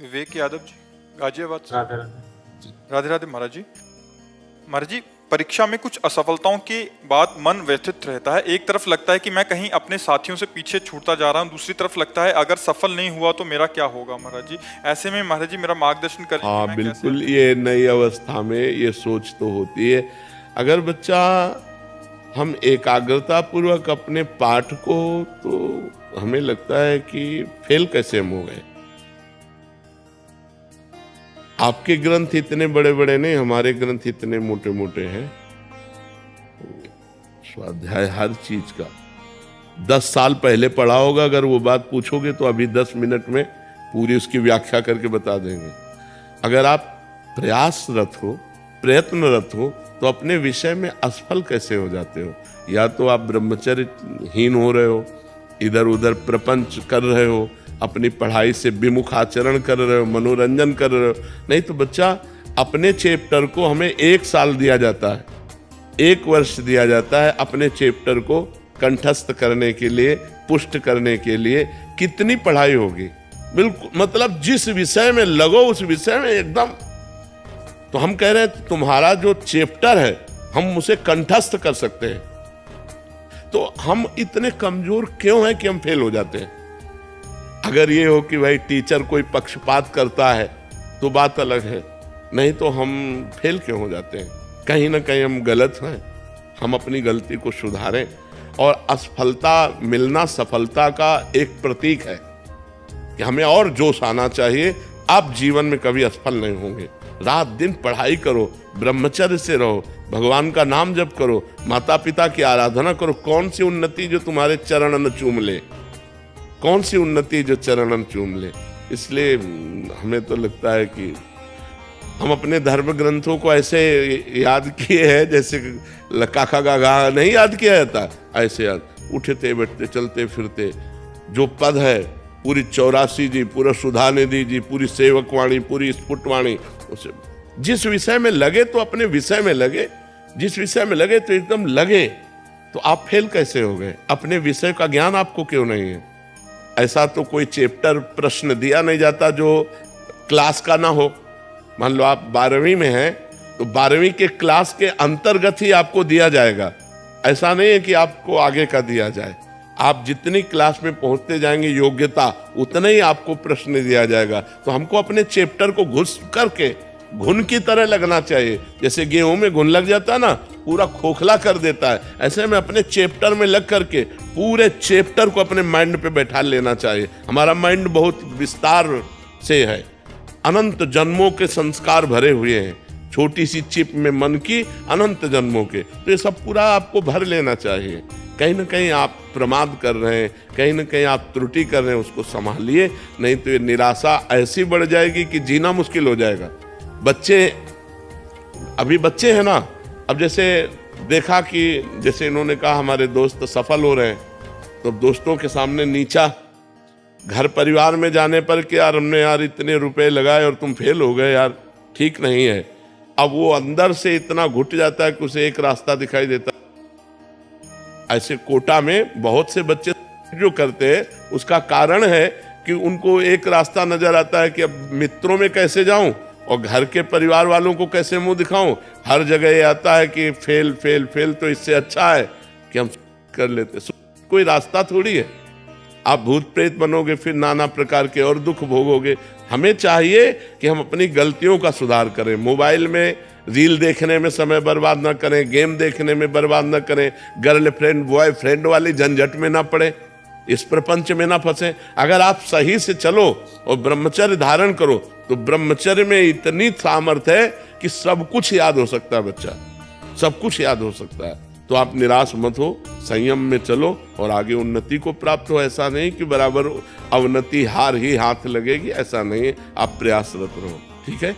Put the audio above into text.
विवेक यादव जी, गाजियाबाद से। राधे राधे। राधे राधे महाराज जी। महाराज जी, परीक्षा में कुछ असफलताओं के बाद मन व्यथित रहता है। एक तरफ लगता है कि मैं कहीं अपने साथियों से पीछे छूटता जा रहा हूँ, दूसरी तरफ लगता है अगर सफल नहीं हुआ तो मेरा क्या होगा। महाराज जी, ऐसे में महाराज जी मेरा मार्गदर्शन करें। हाँ बिल्कुल, ये नई अवस्था में ये सोच तो होती है। अगर बच्चा हम एकाग्रता पूर्वक अपने पाठ को, तो हमें लगता है कि फेल कैसे हम हो गए। आपके ग्रंथ इतने बड़े बड़े नहीं, हमारे ग्रंथ इतने मोटे मोटे हैं। स्वाध्याय हर चीज का 10 साल पहले पढ़ा होगा, अगर वो बात पूछोगे तो अभी 10 मिनट में पूरी उसकी व्याख्या करके बता देंगे। अगर आप प्रयासरत हो, प्रयत्नरत हो, तो अपने विषय में असफल कैसे हो जाते हो। या तो आप ब्रह्मचर्यहीन हो रहे हो, इधर उधर प्रपंच कर रहे हो, अपनी पढ़ाई से विमुख आचरण कर रहे हो, मनोरंजन कर रहे हो। नहीं तो बच्चा, अपने चैप्टर को हमें 1 साल दिया जाता है, 1 वर्ष दिया जाता है अपने चैप्टर को कंठस्थ करने के लिए, पुष्ट करने के लिए। कितनी पढ़ाई होगी। बिल्कुल, मतलब जिस विषय में लगो उस विषय में एकदम। तो हम कह रहे हैं तुम्हारा जो चैप्टर है हम उसे कंठस्थ कर सकते हैं। तो हम इतने कमजोर क्यों हैं कि हम फेल हो जाते हैं। अगर ये हो कि भाई टीचर कोई पक्षपात करता है तो बात अलग है, नहीं तो हम फेल क्यों हो जाते हैं। कहीं ना कहीं हम गलत हैं। हम अपनी गलती को सुधारें। और असफलता मिलना सफलता का एक प्रतीक है कि हमें और जोश आना चाहिए। आप जीवन में कभी असफल नहीं होंगे। रात दिन पढ़ाई करो, ब्रह्मचर्य से रहो, भगवान का नाम जप करो, माता पिता की आराधना करो। कौन सी उन्नति जो तुम्हारे चरणन चूम ले, कौन सी उन्नति जो चरणन चूम ले। इसलिए हमें तो लगता है कि हम अपने धर्म ग्रंथों को ऐसे याद किए हैं जैसे काका गागा नहीं याद किया जाता, ऐसे याद। उठते बैठते चलते फिरते जो पद है, पूरी 84 जी, पूरा सुधानिधि जी, पूरी सेवकवाणी, पूरी स्फुटवाणी, उसे जिस विषय में लगे तो अपने विषय में लगे, जिस विषय में लगे तो एकदम लगे। तो आप फेल कैसे हो गए। अपने विषय का ज्ञान आपको क्यों नहीं है। ऐसा तो कोई चैप्टर प्रश्न दिया नहीं जाता जो क्लास का ना हो। मान लो आप 12वीं में हैं तो 12वीं के क्लास के अंतर्गत ही आपको दिया जाएगा। ऐसा नहीं है कि आपको आगे का दिया जाए। आप जितनी क्लास में पहुंचते जाएंगे योग्यता, उतना ही आपको प्रश्न दिया जाएगा। तो हमको अपने चैप्टर को घुस करके घुन की तरह लगना चाहिए। जैसे गेहूं में घुन लग जाता है ना, पूरा खोखला कर देता है, ऐसे में अपने चैप्टर में लग करके पूरे चैप्टर को अपने माइंड पे बैठा लेना चाहिए। हमारा माइंड बहुत विस्तार से है, अनंत जन्मों के संस्कार भरे हुए हैं। छोटी सी चिप में मन की अनंत जन्मों के, तो ये सब पूरा आपको भर लेना चाहिए। कहीं ना कहीं आप प्रमाद कर रहे हैं, कहीं ना कहीं आप त्रुटि कर रहे हैं, उसको संभालिए। नहीं तो ये निराशा ऐसी बढ़ जाएगी कि जीना मुश्किल हो जाएगा। बच्चे, अभी बच्चे हैं ना, अब जैसे देखा कि जैसे इन्होंने कहा हमारे दोस्त सफल हो रहे हैं, तो दोस्तों के सामने नीचा, घर परिवार में जाने पर कि यार हमने यार इतने रुपए लगाए और तुम फेल हो गए, यार ठीक नहीं है। अब वो अंदर से इतना घुट जाता है कि उसे एक रास्ता दिखाई देता है। ऐसे कोटा में बहुत से बच्चे जो करते हैं, उसका कारण है कि उनको एक रास्ता नजर आता है कि अब मित्रों में कैसे जाऊं और घर के परिवार वालों को कैसे मुंह दिखाऊं। हर जगह ये आता है कि फेल फेल फेल, तो इससे अच्छा है कि हम कर लेते। कोई रास्ता थोड़ी है। आप भूत प्रेत बनोगे, फिर नाना प्रकार के और दुख भोगोगे। हमें चाहिए कि हम अपनी गलतियों का सुधार करें। मोबाइल में रील देखने में समय बर्बाद ना करें, गेम देखने में बर्बाद ना करें, गर्लफ्रेंड बॉयफ्रेंड वाली झंझट में ना पड़े, इस प्रपंच में ना फंसे। अगर आप सही से चलो और ब्रह्मचर्य धारण करो, तो ब्रह्मचर्य में इतनी सामर्थ्य है कि सब कुछ याद हो सकता है। बच्चा सब कुछ याद हो सकता है। तो आप निराश मत हो, संयम में चलो और आगे उन्नति को प्राप्त हो। ऐसा नहीं कि बराबर अवनति हार ही हाथ लगेगी, ऐसा नहीं है। आप प्रयासरत रहो, ठीक है।